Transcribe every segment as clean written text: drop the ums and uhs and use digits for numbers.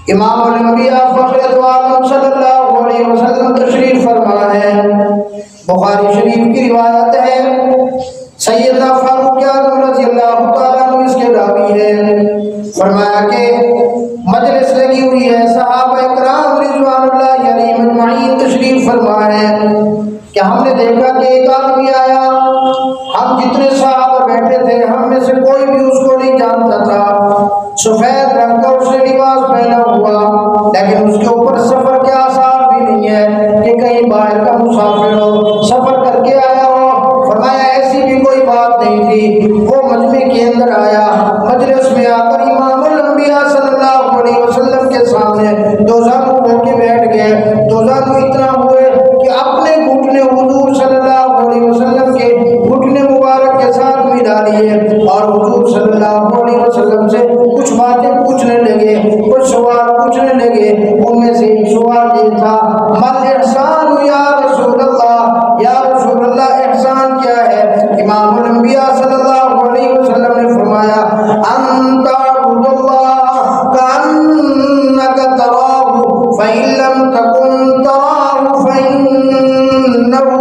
इमाम अल-अंबिया फ़ख्र दो आलम सल्लल्लाहु अलैहि वसल्लम तशरीफ फरमा है। बुखारी शरीफ की रिवायत है, सैयदना फारूक आज़म रज़ियल्लाहु तआला अन्हु इसके रावी है। फरमाया कि मजलिस लगी हुई है, सहाबा किराम रिज़वानुल्लाहि अलैहिम अजमईन तशरीफ फरमा है कि हमने देखा कि एक आदमी आया, हम जितने सहाबा बैठे थे हम में से कोई भी उसको नहीं जानता था। सफेद रंग का उसने लिबास पहना हुआ, लेकिन उसके ऊपर सफर के आसार भी नहीं है कि कहीं बाहर का मुसाफिर हो, सफर करके आया हो। फरमाया ऐसी भी कोई बात नहीं थी। वो मजमे के अंदर आया, मजलिस में आकर इमाम अल-अंबिया सल्लल्लाहु अलैहि वसल्लम के सामने दो ज़ानू होके बैठ गए। दो ज़ानू इतना हुए कि अपने घुटने हुजूर सल्लल्लाहु अलैहि वसल्लम के घुटने मुबारक के साथ मिला लिए और हुजूर सल्लल्लाहु अलैहि वसल्लम से कुछ बातें पूछने लगे, कुछ सवाल पूछने लगे। उनमें से एक सवाल ये था, मल इहसान या रसूल अल्लाह, या रसूल अल्लाह इहसान क्या है? इमाम अल-अंबिया सल्लल्लाहु अलैहि वसल्लम ने फरमाया, अंता अब्दुल्लाह कअन्नका तराहु फइन लम तकुन तराहु फइन्नहु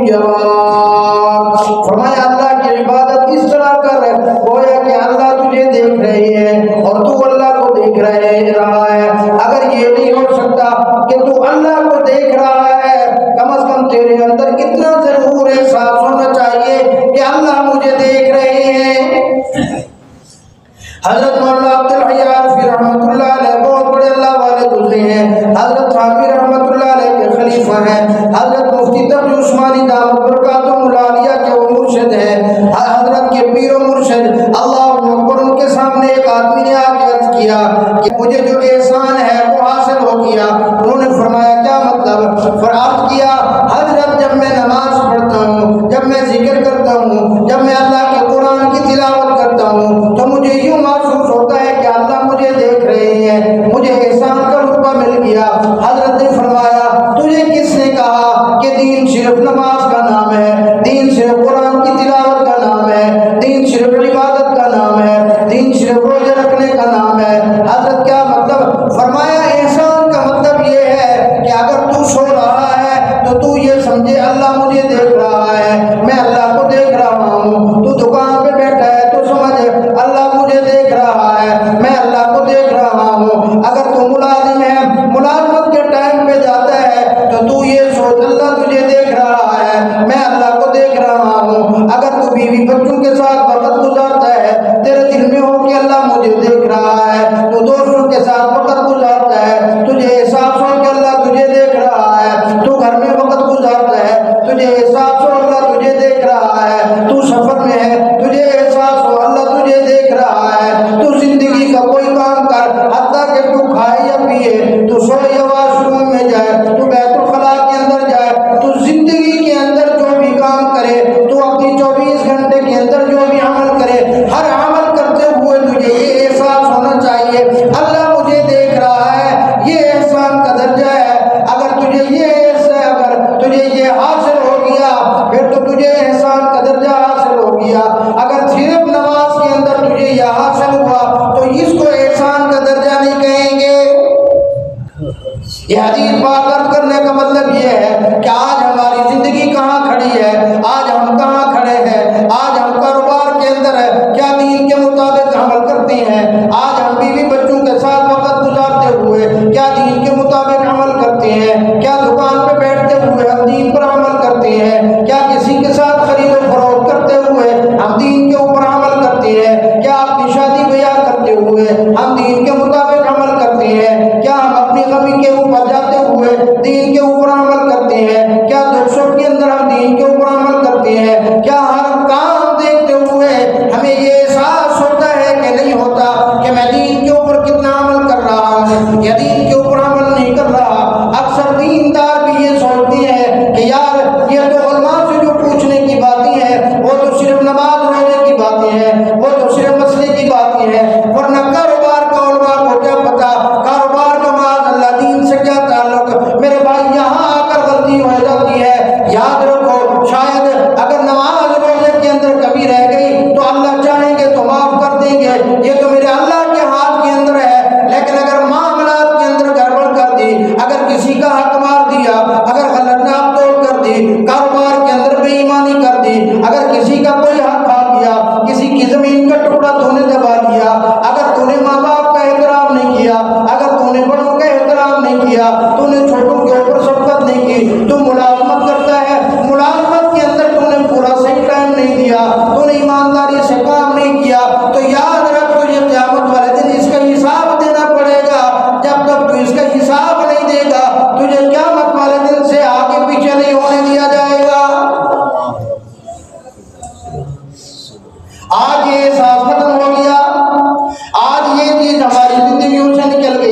यराक। फरमाया अल्लाह की इबादत इस तरह कर, गोया कि अल्लाह तुझे देख रहे हैं और तू अल्लाह को देख रहा है। अगर ये नहीं हो सकता कि तू अल्लाह को देख रहा है, कम से कम तेरे अंदर इतना जरूर एहसास होना चाहिए कि अल्लाह मुझे देख रहे हैं। हजरत मौलाना अब्दुल हई आरफी रहमतुल्लाह अलैह बहुत बड़े अल्लाह वाले गुजरे हैं। हजरत थामी रहमतुल्लाह अलैह के खलीफा हैं। हजरत मुफ्ती तक़ी उस्मानी दामत बरकातुहुल आलिया के वो मुर्शिद हैं। हजरत के पीर व मुर्शिद अल्लाहु अकबर। उनके सामने एक आदमी ने आके अर्ज किया कि मुझे जो एहसान है वो हासिल हो गया। उन्होंने फरमाया क्या मतलब? फिर अर्ज किया, हजरत जब मैं नमाज पढ़ता हूँ, जब मैं जिक्र करता हूँ, जब मैं अल्लाह के कुरान की तिलावत करता हूँ, तो मुझे यूँ महसूस होता है कि अल्लाह मुझे देख रहे हैं, मुझे एहसान का रुतबा मिल गया। हजरत ने फरमाया, तुझे किसने कहा कि दीन सिर्फ नमाज का नाम है, दीन सिर्फ कुरान की तिलावत का नाम है, दीन सिर्फ इबादत का नाम है, दीन सिर्फ रोजे रखने का नाम है? हजरत क्या मतलब? फरमाया एहसान का मतलब ये है कि अगर तू सो रहा है तो तू ये समझे अल्लाह मुझे देख रहा है, मैं अल्लाह को देख रहा हूँ। तू दुकान पे बैठा है तो समझ अल्लाह मुझे देख रहा है, मैं अल्लाह को देख रहा हूँ। अगर तू मुलाजिम है, मुलाजमत के टाइम पे जाता है तो तू ये सोच अल्लाह तुझे देख रहा है, मैं अल्लाह को देख रहा हूँ। अगर तू बीवी बच्चों के साथ वक्त गुजारता है, तेरे दिल में हो कि अल्लाह मुझे देख रहा है। तू दोस्तों के साथ वक्त गुजारता है, तुझे एहसास हो कि अल्लाह तुझे देख रहा है। तू घर में वक्त गुजारता है, तुझे एहसास हो अल्लाह तुझे देख रहा है। तू सफर में है, तुझे एहसास हो अल्लाह तुझे देख रहा है। तू जिंदगी का कोई काम कर, हत्ता कि तू खाए या पिए, तू सोए या वॉशरूम में जाए, तू बैतुल खला के अंदर जाए, तू जिंदगी के अंदर जो भी काम करे, तू अपनी 24 घंटे के अंदर जो भी अमल करे, हर अमल करते हुए तुझे ये एहसास होना चाहिए अल्लाह मुझे देख रहा है। ये एहसान का दर्जा है। अगर तुझे ये हासिल हो गया फिर तो तुझे एहसान का दर्जा हासिल हो गया। अगर सिर्फ नमाज के अंदर तुझे यह हासिल हुआ तो इसको एहसान का दर्जा नहीं कहेंगे। ये हदीस बात करने का मतलब ये है कि आज हमारी जिंदगी कहाँ खड़ी है, आज हम कहाँ खड़े हैं, आज हम कारोबार के अंदर है, क्या दीन के मुताबिक अमल करते हैं? आज हम बीवी बच्चों के साथ वक्त गुजारते हुए क्या दीन के मुताबिक अमल करते हैं? क्या दुकान पे बैठते हुए हम दीन पर अमल करते हैं? क्या किसी के साथ खरीदो फरोख्त करते हुए हम दीन के ऊपर अमल करते हैं? क्या अपनी शादी ब्याह करते हुए हम दीन के मुताबिक अमल करते हैं? क्या हम अपनी कमी के ऊपर जाते हुए दीन के ऊपर अमल करते हैं? क्या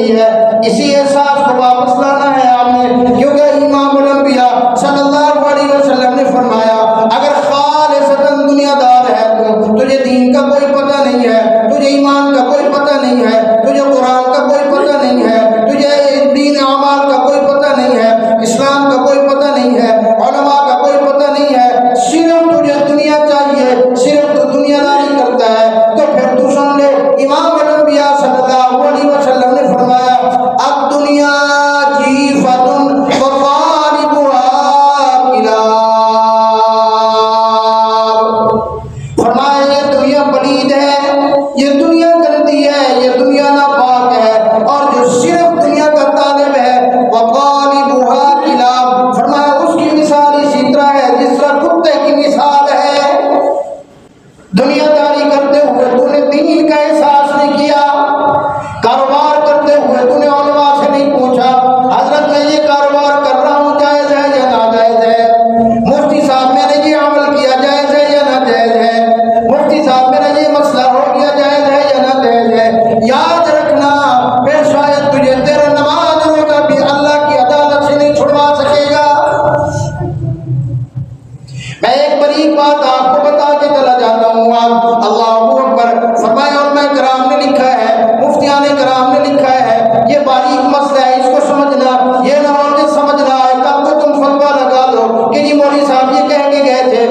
गई है। इसी एहसास को वापस लाना है आपने, क्योंकि इमामुल अंबिया सल्लल्लाहु अलैहि वसल्लम ने फरमाया, अगर खालिसतन दुनियादार है तुझे दीन का कोई पता नहीं है, तुझे ईमान का कोई पता नहीं है, तुझे कुरान का कोई पता नहीं है, तुझे दीन अमाल का कोई पता नहीं है, इस्लाम का कोई पता नहीं है, उलमा का कोई पता नहीं है, सिर्फ तुझे दुनिया चाहिए, सिर्फ तू दुनियादारी करता है, तो फिर तू सुन ले, इमाम अंबिया सल्लल्लाहु अलैहि वसल्लम ने फरमाया, अब दुनिया जीफतुन व ग़ालिबुहा किलाब। फरमाया ये दुनिया पलीद है, ये दुनिया गंदी है, ये दुनिया नापाक है, और जो सिर्फ दुनिया का तालिब है व ग़ालिबुहा किलाब, फरमाया उसकी मिसाल इसी तरह है जिस तरह कुत्ते की मिसाल है। दुनियादारी करते हुए तूने दीन का एहसास नहीं किया, कारोबार करते हुए तूने उलमा से नहीं पूछा, हजरत मैं ये कारोबार कर रहा हूँ जायज है या नाजायज है, मुफ्ती साहब मैंने ये अमल किया जायज है या नाजायज है, मुफ्ती साहब मेरा ये मसला हो गया जायज है या नाजायज है। याद रखना, फिर शायद तुझे तेरा नमाज रोजा भी अल्लाह की अदालत से नहीं छुड़वा सकेगा। मैं एक बरीक बात आपको बता के चला जाता हूँ, आप अल्लाहू अकबर फरमाया, और मैं कराम ने लिखा है, मुफ्तियान कराम ने लिखा है, ये बारीक मसला है, इसको समझना, ये ना हो कि समझ रहा है कब को तुम फतवा लगा दो कि जी मौलवी साहब ये कह के गए थे,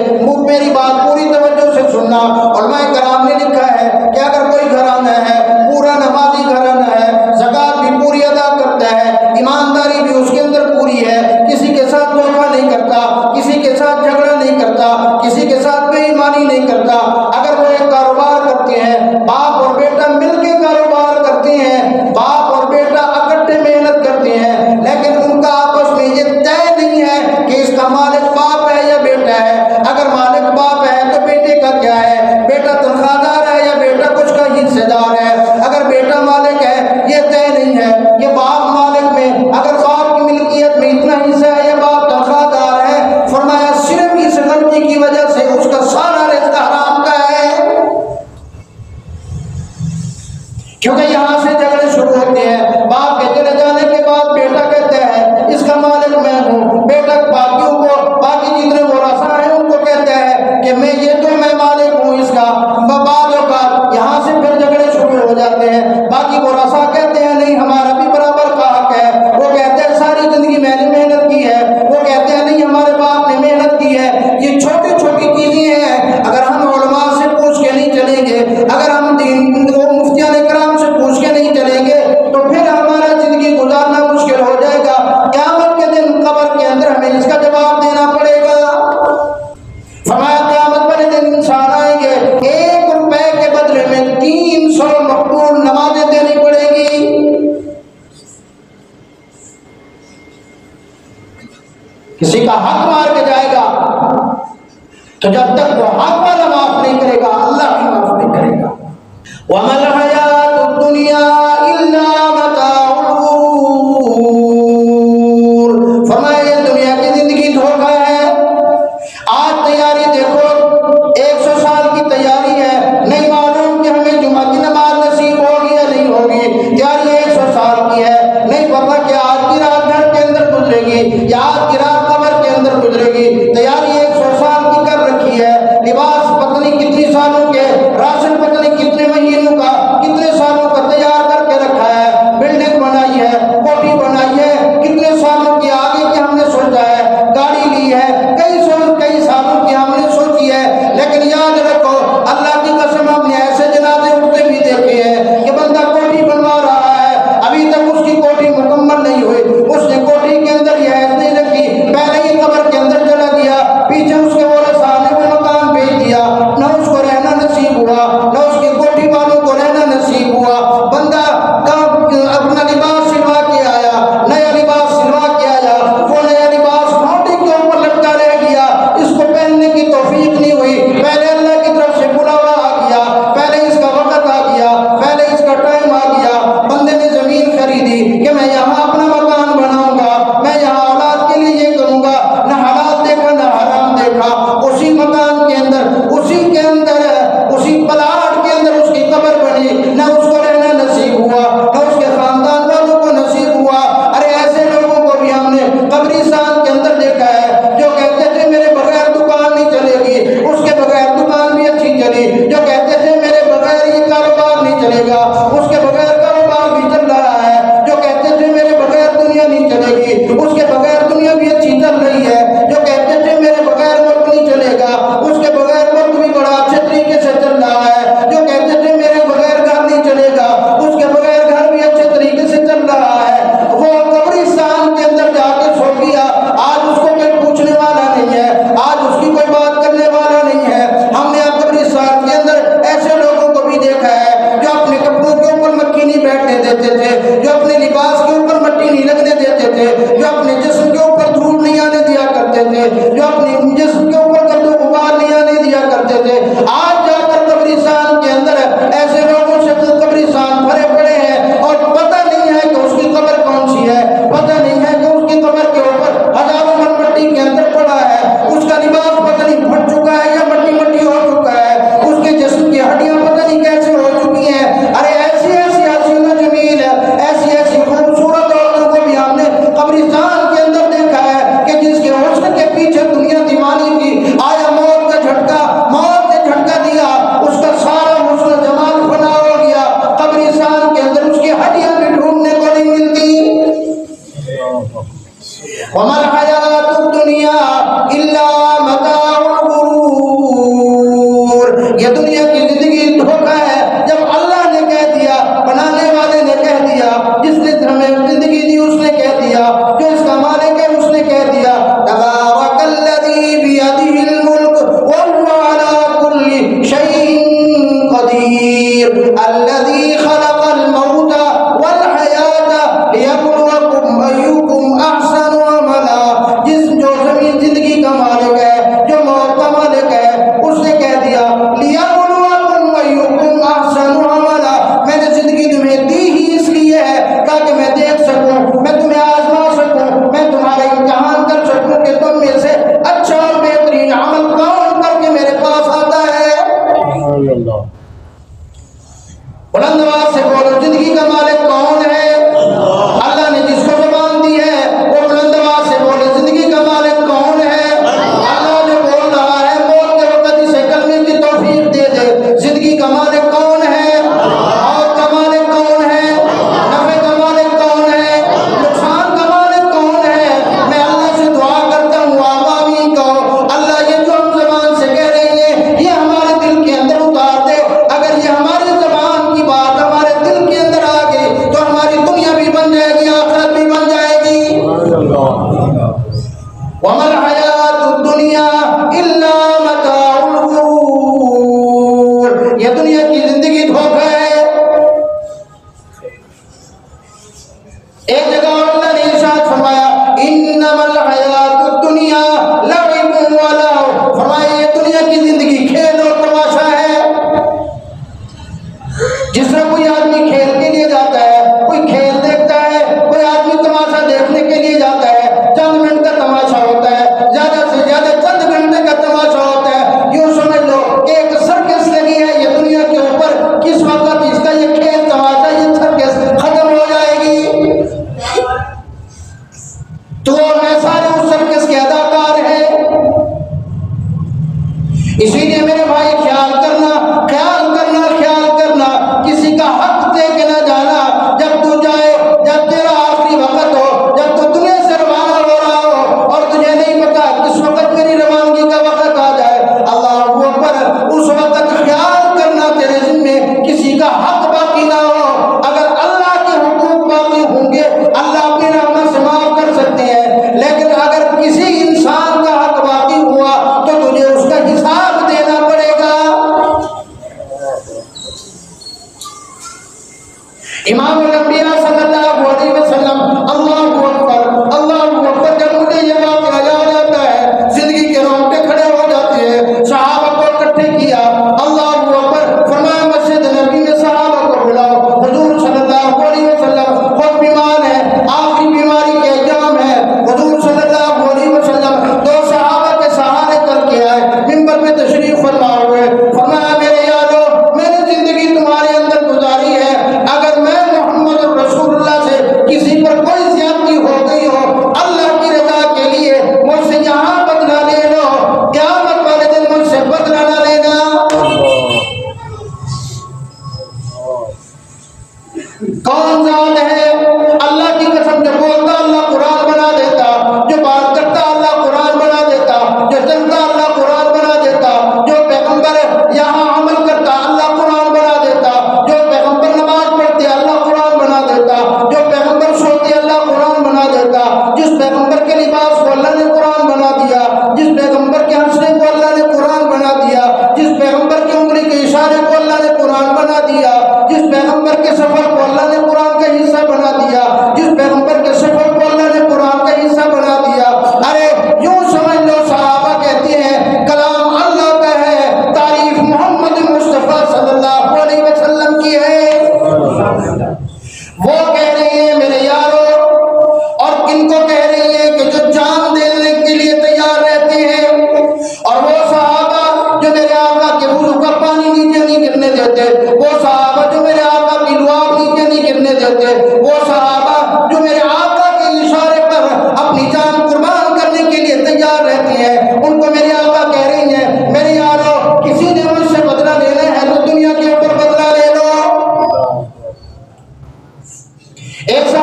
मेरी बात पूरी तवज्जो से सुनना। और मैं कराम ने लिखा है कि अगर कोई घराना है, पूरा नमाजी घराना है, ज़कात भी पूरी अदा करता है, ईमानदारी भी उसके अंदर पूरी है, किसी के साथ धोखा नहीं करता, किसी के साथ झगड़ा नहीं करता, किसी के साथ बेईमानी नहीं करता, अगर वो एक कारोबार करते हैं, बाप और बेटा मिलके कारोबार करते हैं, बाप और बेटा इकट्ठे मेहनत करते हैं, लेकिन उनका आपस में ये तय नहीं है कि इसका मालिक बाप है या बेटा है। अगर मालिक बाप है तो बेटे का क्या है, बेटा तनख्वाहदार है या बेटा कुछ का हिस्सेदार है। अगर बेटा मालिक है ये तय नहीं है कि बाप मालिक में, अगर बाप की मिल्कियत में इतना हिस्सा है या बाप तनख्वाहदार है। फरमाया सिर्फ इस गलती की वजह से उसका सारा रिज़्क़ हराम का है, क्योंकि यहाँ से झगड़े शुरू होते हैं। बाप के चले जाने के बाद बेटा कहता है इसका मालिक मैं हूँ, बेटा बाकियों को, बाकी जितने वरासा हैं उनको कहता है कि मैं मालिक हूँ इसका। बालों का यहाँ से फिर झगड़े शुरू हो जाते हैं। बाकी वरासा कहते हैं नहीं हमारा भी बराबर का हक है, वो कहते हैं सारी जिंदगी मैंने मेहनत की है, वो कहते हैं नहीं हमारे बाप ने मेहनत की है। ये छोटी छोटी चीजें हैं, अगर हम उलमा से पूछ के नहीं चलेंगे, अगर हम मुफ्तियान कराम से पूछ के नहीं चलेंगे तो फिर हमारा जिंदगी गुजारना मुश्किल हो जाएगा। क़यामत के दिन कब्र के अंदर हमें इसका जवाब देना पड़ेगा। फरमाया क़यामत वाले दिन इंसान आएंगे, 1 रुपए के बदले में 300 मकबूल नमाजें देनी पड़ेगी। किसी का हक मार के जाएगा तो जब तक वो हक वाला माफ नहीं करेगा अल्लाह भी माफ नहीं करेगा। वमल हयातुद दुनिया इल्ला मताउल गुरूर, फरमाया दुनिया की जिंदगी धोखा है। आज तैयारी देखो, 100 साल की तैयारी है, नहीं मालूम कि हमें जुमा की नमाज नसीब होगी या नहीं होगी। तैयारी 100 साल की है, नहीं पता कि आज की रात घर के अंदर गुजरेगी या आज की रात कब्र के अंदर गुजरेगी। तैयारी 100 साल की कर रखी है, लिबास पता नहीं कितनी सालों के, राशन पता नहीं कितने महीनों का, उसके बगैर दुनिया भी अच्छी चल रही है। जो कहते थे मेरे बगैर मुल्क नहीं चलेगा, उसके बगैर मुल्क भी बड़ा अच्छे तरीके से चल रहा है। जो कहते थे मेरे बगैर घर नहीं चलेगा, उसके बगैर घर भी अच्छे तरीके से चल रहा है। वो कब्रिस्तान के अंदर जाके सो गया, आज उसको कोई पूछने वाला नहीं है, आज उसकी कोई बात करने वाला नहीं है। हमने कब्रिस्तान के अंदर ऐसे लोगों को भी देखा है जो अपने कपड़ों के ऊपर मक्खी नहीं बैठने देते थे, जो अपने लिबास के ऊपर मट्टी नहीं लगने देते थे, जो अपने जिस्म के ऊपर धूल नहीं आने दिया करते थे, जो अपने जिस्म के ऊपर गर्दो गुबार नहीं आने दिया करते थे। आज जाकर कब्रिस्तान के अंदर ऐसे लोगों से कब्रिस्तान भरे पड़े हैं और पता नहीं है कि उसकी कब्र कौन सी है, पता नहीं है कि उसकी कब्र के ऊपर हजारों मन मट्टी के अंदर पड़ा है, उसका लिबास पता नहीं फट चुका है या मट्टी मट्टी हो चुका है, उसके जिस्म की हड्डियां पता नहीं कैसे हो चुकी हैं। अरे ऐसी ऐसी हसीन जमील है, ऐसी ऐसी खूबसूरत औरतों को भी हमने कब्रिस्तान के अंदर देखा है कि जिसके हुस्न के पीछे दुनिया दीवानी थी। आया मौत का झटका, मौत ने झटका दिया, उसका सारा हुस्न जमाल फना हो गया। कब्रिस्तान के अंदर उसकी हड्डियां भी ढूंढने को नहीं मिलती। वमल हयातुद दुनिया इल्ला मताउल गुरूर। ये दुनिया की जिंदगी धोखा है। जब अल्लाह ने कह दिया, बनाने वाले ने कह दिया, जिसने हमें जिंदगी दी उसने कह दिया, जो इसका मालिक है उसने कह दिया, तबारकल्लज़ी बियदिहिल मुल्क व हुवा अला कुल्ली शैइन क़दीर अल्लज़ी खलक़ल मौता वल हयाता लियब्लुवकुम अय्युकुम अहसनु अमला। जिस जो ज़मीन जिंदगी का मालिक है, जो मौत का मालिक है, उसने कह दिया लियब्लुवकुम अय्युकुम अहसनु अमला। मैंने जिंदगी तुम्हें दी ही इसलिए है ताकि मैं देख सकूं, मैं तुम्हें आजमा सकूं, मैं तुम्हारा इम्तिहान कर सकूं कि तुम में से अच्छा और बेहतरीन अमल कौन करके मेरे पास आता है। बुलंद आवाज से बोलो, जिंदगी का मालिक कौन है? अल्लाह ने जिसको ज़बान दी है वो बुलंद आवाज से बोले, जिंदगी का मालिक कौन है? अल्लाह जो बोल रहा है मौत के वक्त इसे कलमे की तौफीक दे दे। जिंदगी का मालिक कौन है? मौत का मालिक कौन है? नफे का मालिक कौन है? नुकसान का मालिक कौन है? मैं अल्लाह से दुआ करता हूँ, आप आमीन कहो। अल्लाह ये जो हम ज़बान से कह रहे हैं ये हमारे दिल के अंदर उतार दे। अगर ये हमारी ज़बान की बात हमारे दिल के अंदर आ गई तो हमारी दुनिया भी बन जाएगी, आखिरत भी बन जाएगी। वमल हयातुद दुनिया इल्ला मताउल गुरूर। ये दुनिया की जिंदगी धोखा है। एक जगह और अल्लाह ने इरशाद फरमाया, इन्नमल हयातुद दुनिया लइबुन व लहव। फरमाया ये दुनिया की जिंदगी खेल और तमाशा है। जिस तरह कोई आदमी खेल के लिए जाता है, कोई खेल देखता है, कोई आदमी तमाशा देखने के लिए जाता है, चंद मिनट का तमाशा होता है, ज्यादा से ज्यादा चंद घंटे का तमाशा होता है। यूं समझ लो कि एक सर्कस लगी है ये दुनिया के ऊपर, किस वक्त इसका ये खेल तमाशा ये सर्कस खत्म हो जाएगी।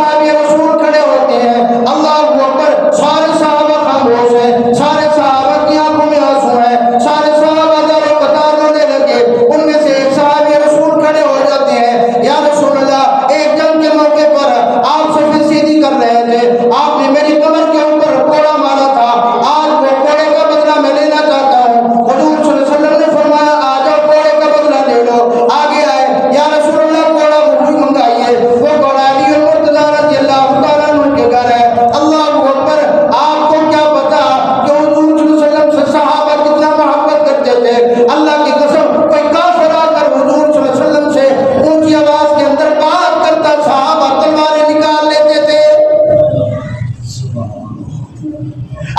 सहाबे रसूल खड़े होते हैं, अल्लाह अकबर, सारे सहाबा खामोश है, सारे सहाबा की आंखों में आंसू है, सारे सहाबा दारो कतार रोने लगे। उनमें से एक सहाबे रसूल खड़े हो जाते हैं, या रसूल अल्लाह, एक जंग के मौके पर आप सफेद सीधी कर रहे थे, आपने मेरी कमर के ऊपर कोड़ा मारा था, आज वो कोड़े का बदला मैं लेना चाहता हूँ। हुजूर सल्लल्लाहु अलैहि वसल्लम ने फरमाया, आ जाओ कोड़े का बदला ले लो। आगे आए, या रसूल अल्लाह, कोड़ा मुझे मंगाइए। वो कोड़ा अली और मुर्तज़ा रज़ियल्लाहु ताला अन्हु के घर है। अल्लाह अकबर, आपको क्या पता कि हुजूर सल्लल्लाहु अलैहि वसल्लम से सहाबा कितना मोहब्बत करते थे। अल्लाह की कसम, कोई काफिर आकर हुजूर सल्लल्लाहु अलैहि वसल्लम से ऊंची आवाज के अंदर बात करता, सहाबा तलवारें निकाल लेते थे।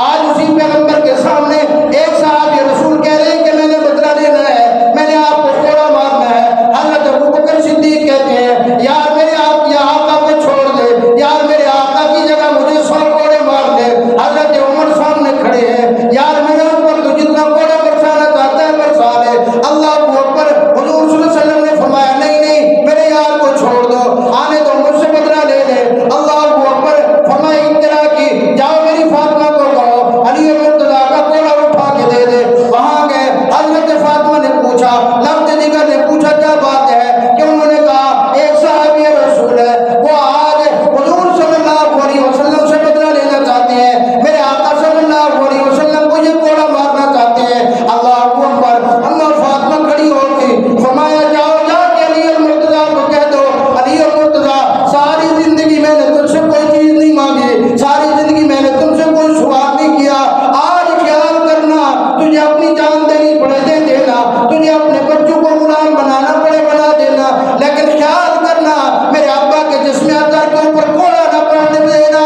आज उसी पैगंबर के सामने एक सहाबी रसूल कह रहे हैं कि मैंने बदला लेना है, मैंने आपको कोड़ा मारना है। हज़रत अबू बकर सिद्दीक कहते हैं, यार मेरे आका को छोड़ दे, यार मेरे आका की जगह मुझे 100 कोड़े मार दे। हज़रत उमर सामने खड़े हैं, यार मेरे ऊपर तो जितना कोड़ा बरसाना चाहता है बरसा ले। अल्लाह अकबर, हुजूर सल्लल्लाहु अलैहि वसल्लम ने फरमाया, नहीं नहीं, मेरे यार को छोड़ दो, आने दो, मुझसे बदला ले ले। अल्लाह अकबर, फरमाया इत्तरा की, जाओ मेरी फातिमा को कहो अली और मुर्तज़ा का कोड़ा उठा के दे दे। वहां गए, हज़रत फातिमा ने पूछा, लफ्ज़ जिगर ने पूछा क्या बात है, कि उन्होंने कहा एक सहाबी रसूल है, वो आज हुजूर सल्लल्लाहु अलैहि वसल्लम से बदला लेना चाहते हैं, मेरे आका सल्लल्लाहु अलैहि वसल्लम को ये कोड़ा मारना चाहते हैं। अल्लाह अकबर, अम्मा फातिमा खड़ी हो गई, फरमाया जाओ जाके अली और मुर्तज़ा को कह दो, अली और मुर्तज़ा, सारी जिंदगी मैंने तुमसे कोई चीज नहीं मांगी, सारी जिंदगी मैंने तुमसे कोई सवाल नहीं किया, आज ख्याल करना, तुझे अपनी जान देनी पड़े दे देना, तुझे अपने बच्चों को गुलाम बनाना पड़े बना देना, लेकिन ख्याल करना मेरे अब्बा के जिस्म अज़हर के ऊपर कोड़ा न पड़ने देना।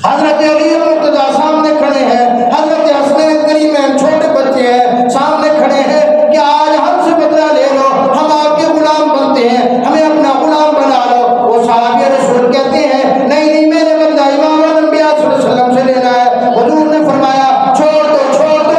हजरत अली और मुर्तज़ा सामने खड़े हैं, हजरत हसनैन करीमैन छोटे बच्चे हैं सामने खड़े हैं कि आज हमसे बदला ले लो, हम आपके गुलाम बनते हैं, हमें अपना गुलाम बना लो। वो सहाबी रसूल कहते हैं, नहीं नहीं, मेरे बंदा इमाम अंबिया सल्लल्लाहु अलैहि वसल्लम से लेना है। हुजूर ने फरमाया, छोड़ दो,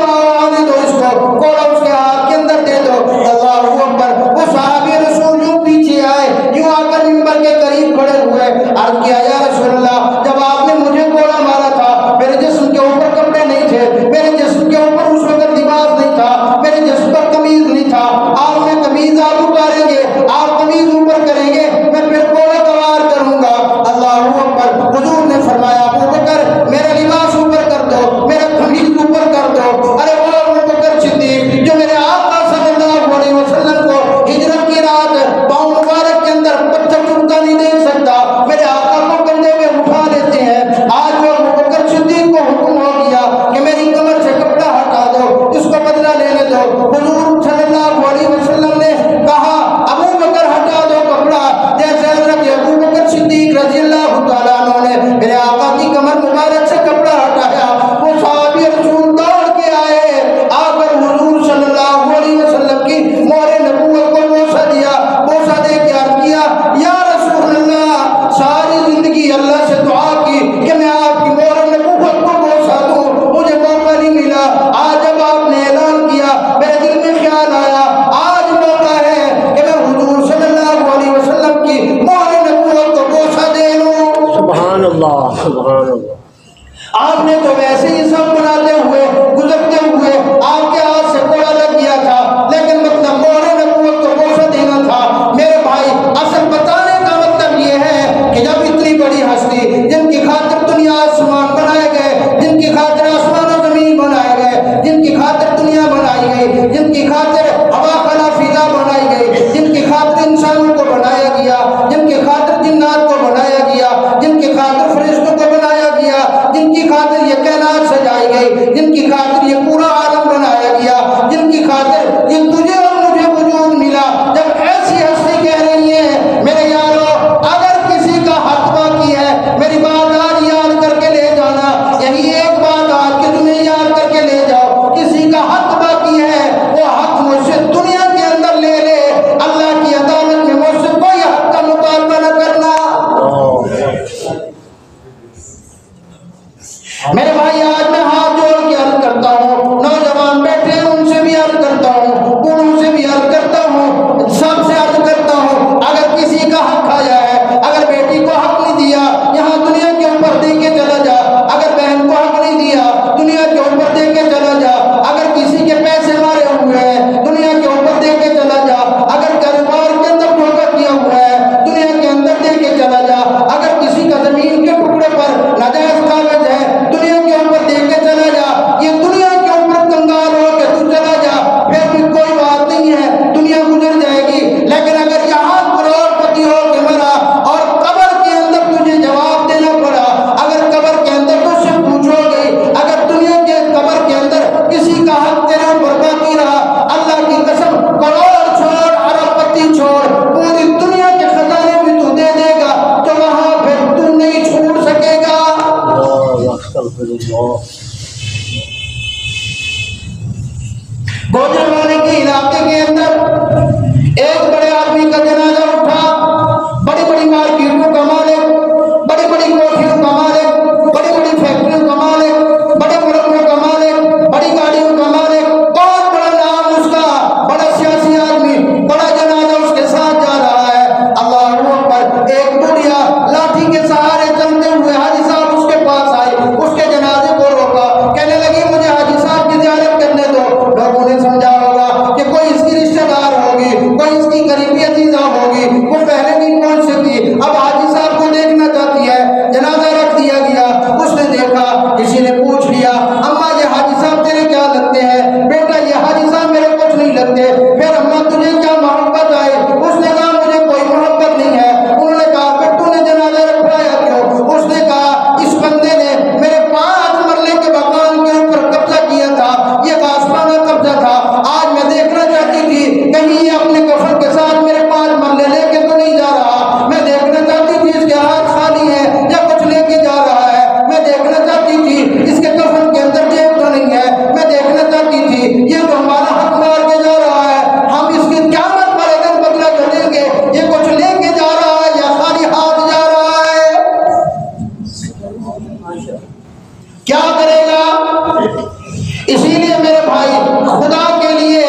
आओ, आने दो इसको, कोड़ा उसके हाथ के अंदर दे दो। अल्लाह अकबर, वो सहाबी रसूल यूं पीछे आए, यूं आकर मिंबर के करीब खड़े हुए, अर्ज किया, या रसूल अल्लाह, जब आपने मुझे कोड़ा मारा था, मेरे जिस्म के ऊपर कपड़े नहीं थे, मेरे जिस्म के ऊपर उस वक्त लिबास नहीं था, मेरे जिस्म पर कमीज नहीं था, आपने कमीज आप उतारेंगे, आप कमीज ऊपर करेंगे, मैं फिर कोड़ा कवार करूंगा। अल्लाह अकबर, हुजूर ने फरमाया, अबू बकर, मेरा लिबास ऊपर कर दो, मेरा कमीज ऊपर कर दो। अरे वो अबू बकर सिद्दीक जो मेरे आका सल्लल्लाहु अलैहि वसल्लम को हिजरत की रात पाँव मुबारक के अंदर पत्थर चुभता नहीं देख सकता, मेरे आका को कंधे पे उठा लेते हैं, आज वो अबू बकर सिद्दीक को हुक्म हो गया कि मेरी कमर से कपड़ा हटा दो, इसको बदला लेने दो। हुजूर सल्लल्लाहु अलैहि वसल्लम ने कहा, अबू बकर हटा दो कपड़ा, जैसे हजरत अबू बकर सिद्दीक रज़ियल्लाहु ताला अन्हु ने मेरे आका की कमर मुबारक से कपड़ा हटाया, वो सहाबी रसूल दौड़ के आए, आकर हुजूर सल्लल्लाहु अलैहि वसल्लम की मोहरे नबूवत को बोसा दिया, बोसा दे के अर्ज किया, या रसूल अल्लाह, सारी जिंदगी अल्लाह से दुआ की कि मैं आपकी मोहरे नबूवत को बोसा दूं, मुझे मौका नहीं मिला, आज जब आपने ऐलान किया मेरे दिल में ख्याल आया, आज मौका है कि मैं हुजूर सल्लल्लाहु अलैहि वसल्लम की मोहरे नबूवत को बोसा दे लूं। सुभान अल्लाह, सुभान अल्लाह। आपने तो वैसे ही सब बनाते हुए गुजरते हुए आपके हाथ से कोड़ा लग गया था, लेकिन मतलब मोहरे नबूवत को बोसा देना था। मेरे भाई, असल बताने का मतलब ये है कि जब इतनी बड़ी हस्ती जिनकी खातिर दुनिया आसमान बनाए गए, जिनकी खातिर आसमान और जमीन बनाए गए, जिनकी खातिर दुनिया बनाई गई, जिनकी खातिर हवा खला फिजा बनाई गई, जिनकी खातिर इंसानों को बनाया गया, जिनकी खातिर जिन्नात को बनाया गया, जिनकी खातिर फरिश्तों को बनाया गया, जिनकी खातिर ये कायनात सजाई गई, जिनकी खातिर ये पूरा आलम बनाया गया, जिनकी खातिर ये तुझे और मुझे वजूद मिला, जब ऐसी हस्ती कह रही है, मेरे यारो, अगर किसी का हक बाकी है, मेरी बात आज याद करके ले जाना, यही एक बात आज के तुम्हें याद करके ले जाओ, किसी का हक बाकी है, वो हक मुझसे दुनिया के अंदर ले ले, अल्लाह की अदालत में मुझसे कोई हक का मुतालबा न करना। मेरे भाई, आज मैं हाथ जोड़ के अर्ज करता हूँ, नौजवान बैठे हैं उनसे भी अर्ज करता हूँ, गोजरवानी के इलाके के अंदर एक बड़े आदमी का जनाजा उठा। बड़ी बड़ी मार्केटों का मालिक, बड़ी बड़ी कोठियों का मालिक, बड़ी बड़ी फैक्ट्रियों का मालिक, बड़े मुल्कों का मालिक, बड़ी गाड़ियों का मालिक, बहुत बड़ा नाम उसका, बड़ा सियासी आदमी, बड़ा जनाजा उसके साथ जा रहा है। अल्लाह पर एक बुढ़िया लाठी के सहारे चलते हुए हाजी साहब उसके पास आई, उसके जनाजे को रोका, कहने लगी मुझे हाजी साहब की ज़ियारत करने दो। लोगों ने समझा होगा कि कोई इसकी रिश्तेदार होगी, कोई इसकी करीबी अजीजा होगी, वो पहले नहीं पहुंच सकी, अब हाजी साहब को देखना चाहती है। जनाजा रख दिया गया, उसने देखा, किसी ने पूछ लिया अम्मा ये हाजी साहब तेरे क्या लगते हैं? बेटा ये हाजी साहब मेरे कुछ नहीं लगते। फिर अम्मा तुझे क्या मोहब्बत आई? उसने कहा मुझे कोई मोहब्बत नहीं है। उन्होंने कहा फिर तूने जनाजा रखवाया क्यों? उसने कहा इस बंदे ने मेरे 5 मरले के मकान के ऊपर कब्जा किया था, ये आसमाना कब्जा था। आज मैं देखना चाहती थी कहीं ये अपने कफन के साथ मेरे 5 मरले लेके तो नहीं जा रहा। मैं देखना चाहती थी इसके हाथ खाली है या कुछ लेके जा रहा है। मैं देखना चाहती थी इसके कफन के अंदर जेब तो नहीं है। मैं देखना चाहती थी ये तो हमारा हक मार के जा रहा है, हम इसकी क़यामत वाले दिन बदला चलेंगे। ये कुछ लेके जा रहा है या खाली हाथ जा रहा है, क्या करेगा? इसीलिए मेरे भाई खुदा के लिए,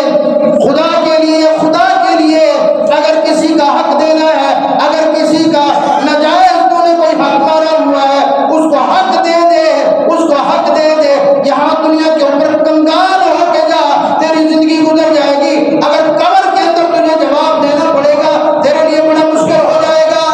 खुदा के लिए, खुदा के लिए अगर किसी का हक देना है, अगर किसी का नाजायज तूने कोई हक मारा हुआ है, उसको हक दे दे, उसको हक दे दे। यहाँ दुनिया के ऊपर कंगाल होके जा, तेरी जिंदगी गुजर जाएगी। अगर कब्र के अंदर तुझे जवाब देना पड़ेगा, तेरे लिए बड़ा मुश्किल हो जाएगा।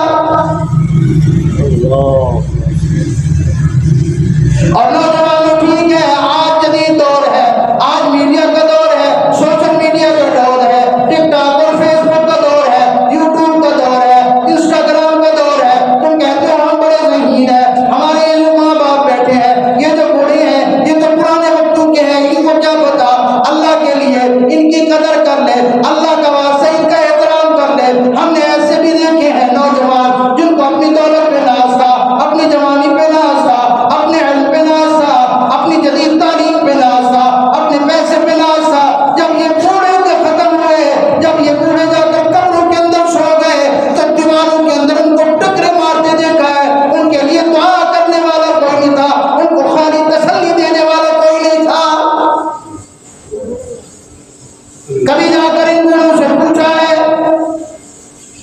और नौजवानों ठीक है, आज जदीद दौर है, आज मीडिया का दौर है, सोशल मीडिया का दौर है, टिकटॉक और फेसबुक का दौर है, यूट्यूब का दौर है, इंस्टाग्राम का दौर है। तुम कहते हो हम बड़े ज़हीन हैं, हमारे ये जो माँ बाप बैठे हैं, ये जो बूढ़े हैं, ये तो पुराने वक्तों के हैं, इनको क्या पता। अल्लाह के लिए इनकी कदर कर ले, अल्लाह का वास्ता इनका एहतराम कर ले। हमने ऐसे भी देखे हैं नौजवान जिनको अपनी दौलत पे नाज था, अपनी जवानी पे नाज था, अपने इल्म पे नाज था, अपनी जदीद तालीम पे नाज था, अपने पैसे पे नाज था। जब ये बूढ़े के खत्म हुए, जब ये बूढ़े जाकर कब्रों के अंदर सो गए, तो दीवारों के अंदर उनको टकरे मारते देखा है। उनके लिए दुआ करने वाला कोई नहीं था, उनको खाली तसल्ली देने वाला कोई नहीं था। कभी जाकर इन बूढ़ों से पूछा है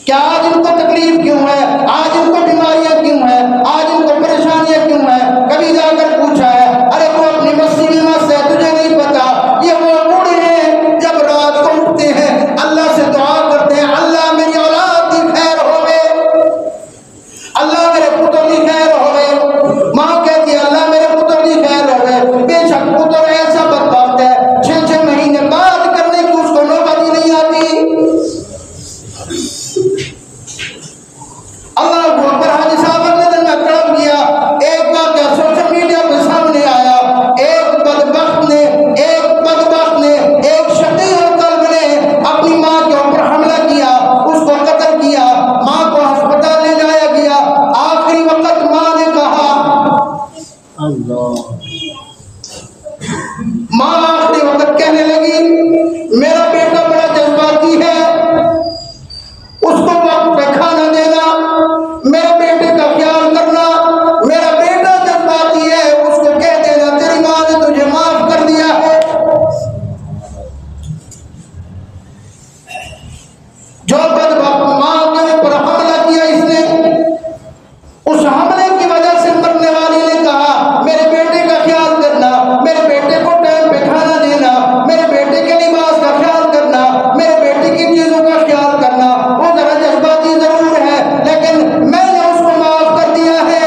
क्या आज इनको तकलीफ क्यों है, आज इनको बीमारियां क्यों है, आज इनको परेशानियां क्यों है? कभी जाकर पूछा है? अरे वो अपनी मस्ती में मस्त है, तुझे नहीं पता। ये वो बूढ़े हैं जब रात को उठते हैं अल्लाह से दुआ करते हैं, अल्लाह मेरी औलाद की खैर होवे, अल्लाह मेरे पुत्र की खैर होवे। माँ कहती है अल्लाह मेरे पुत्र की खैर होवे। बेशक पुत्र ऐसा बदबख्त है 6-6 महीने बाद करने की उसको नौबत ही नहीं आती। अल्लाह अकबर। हाजी साहब अगले दिन में तड़प गया। एक बात सोशल मीडिया पे सामने आया, एक बदबख्त ने, एक शकी और कल्ब ने अपनी माँ के ऊपर हमला किया, उसको कत्ल किया, माँ को अस्पताल ले जाया गया। आखिरी वक्त माँ ने कहा, माँ आखिरी वक्त कहने लगी मेरा बेटा बड़ा जज्बाती है, उसको वक्त पे खाना देना, मेरे बेटे का ख्याल करना। मेरा बेटा जज्बाती है, उसको कह देना तेरी माँ ने तुझे माफ कर दिया है। जो बदबख्त माँ के ऊपर हमला किया इसने, उस हमले की वजह से मरने वाली ने कहा मेरे बेटे का ख्याल करना, मेरे बेटे को टाइम पे खाना देना, मेरे बेटे के लिबास का ख्याल करना, मेरे बेटे की चीजों का ख्याल करना। वो जरा जज्बाती जरूर है, लेकिन मैंने उसको माफ कर दिया है।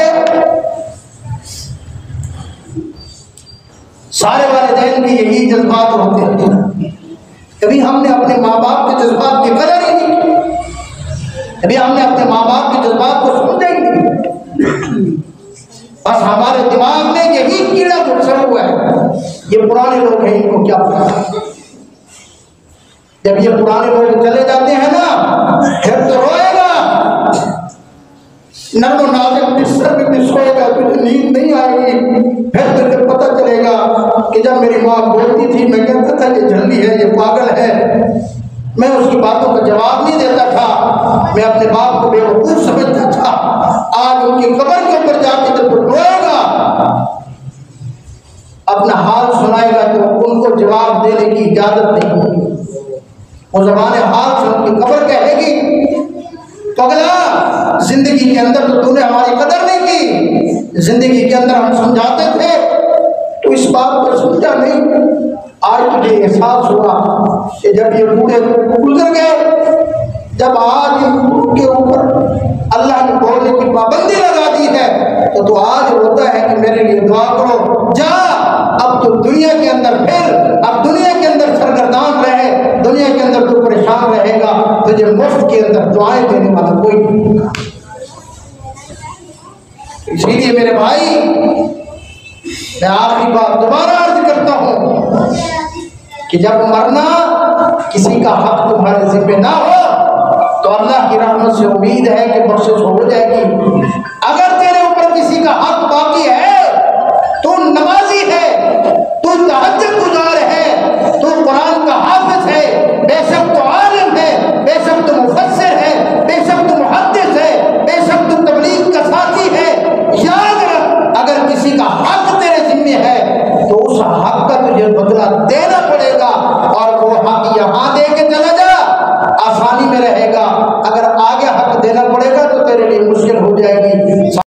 सारे वालिदैन के यही जज्बात होते हैं। कभी हमने अपने माँ बाप के जज्बात की कदर ही नहीं की, कभी हमने अपने माँ बाप के जज्बात को समझा ही नहीं। बस हमारे दिमाग में यही कीड़ा घुसा हुआ है। ये पुराने लोग हैं, इनको क्या पता। जब ये पुराने लोग चले जाते हैं ना, फिर तो रोएगा। नर्म नाज़िक बिस्तर पे भी सोएगा, तुझे नींद नहीं आएगी। फिर तुझे पता चलेगा कि जब मेरी माँ बोलती थी मैं कहता था ये जल्दी है, ये पागल है, मैं उसकी बातों का जवाब नहीं देता था, मैं अपने बाप को बेवकूफ समझता था। आज उनकी कब्र के ऊपर जाके जब वो रोएगा, अपना हाल सुनाएगा, तो उनको जवाब देने की इजाजत नहीं होगी। वो ज़बान हाल से उनकी कब्र कहेगी, पगला जिंदगी के अंदर तो तूने हमारी कदर नहीं की, जिंदगी के अंदर हम समझाते थे तो इस बात को समझा नहीं। आज तुझे एहसास हुआ कि जब ये बूढ़े गुजर गए, जब आज के ऊपर अल्लाह ने बोलने की पाबंदी लगा दी है, तो तू आज रोता है कि मेरे लिए दुआ करो। जा, अब तो दुनिया के अंदर फिर, अब दुनिया के अंदर सरगर्दान रहे, दुनिया के अंदर तू परेशान रहेगा, तुझे मुफ्त के अंदर दुआएं देने वाला कोई नहीं। इसीलिए मेरे भाई, मैं आखिरी बात दोबारा अर्ज करता हूं कि जब मरना किसी का हक तुम्हारे जिम्मे ना हो तो अल्लाह की रहमत से उम्मीद है कि बख्शिश हो जाएगी। अगर तेरे ऊपर किसी का हक बाकी है